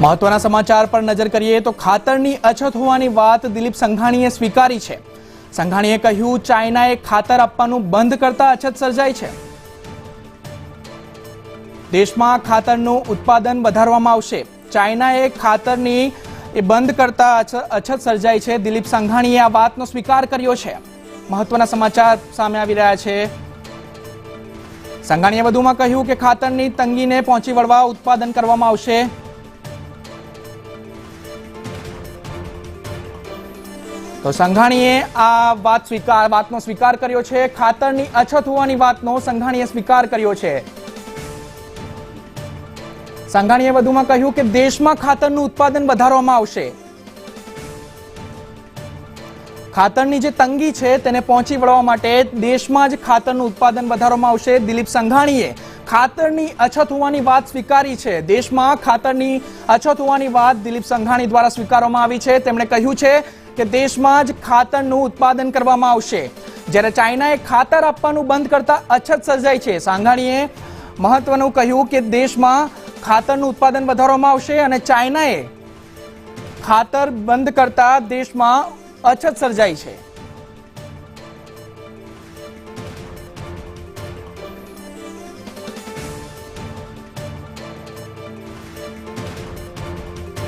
મહત્વના સમાચાર પર નજર કરીએ તો ખાતરની અછત હોવાની વાત દિલીપ સંઘાણીએ સ્વીકારી છે। સંઘાણીએ કહ્યું, ચાઇનાએ ખાતર આપવાનું બંધ કરતા અછત સર્જાઈ છે। દેશમાં ખાતરનું ઉત્પાદન વધારવામાં આવશે। ચાઇનાએ ખાતરની બંધ કરતા અછત સર્જાઈ છે। દિલીપ સંઘાણીએ આ વાતનો સ્વીકાર કર્યો છે। મહત્વના સમાચાર સામે આવી રહ્યા છે। સંઘાણીએ વધુમાં કહ્યું કે ખાતરની તંગીને પહોંચી વળવા ઉત્પાદન કરવામાં આવશે। તો સંઘાણીએ આ વાતનો સ્વીકાર કર્યો છે। ખાતરની અછત હોવાની વાતનો સંઘાણીએ સ્વીકાર કર્યો છે। સંઘાણીએ વધુમાં કહ્યું કે દેશમાં ખાતરનું ઉત્પાદન વધારવામાં આવશે। ખાતરની જે તંગી છે તેને પહોંચી વળવા માટે દેશમાં જ ખાતરનું ઉત્પાદન વધારવામાં આવશે। દિલીપ સંઘાણીએ ખાતરની અછત હોવાની વાત સ્વીકારી છે। દેશમાં ખાતરની અછત હોવાની વાત દિલીપ સંઘાણી દ્વારા સ્વીકારવામાં આવી છે। તેમણે કહ્યું છે કે દેશમાં જ ખાતરનું ઉત્પાદન કરવામાં આવશે। જ્યારે ચાઇનાએ ખાતર આપવાનું બંધ કરતા અછત સર્જાઈ છે। સંઘાણીએ મહત્વનું કહ્યું કે દેશમાં ખાતરનું ઉત્પાદન વધારવામાં આવશે અને ચાઇનાએ ખાતર બંધ કરતા દેશમાં અછત સર્જાઈ છે।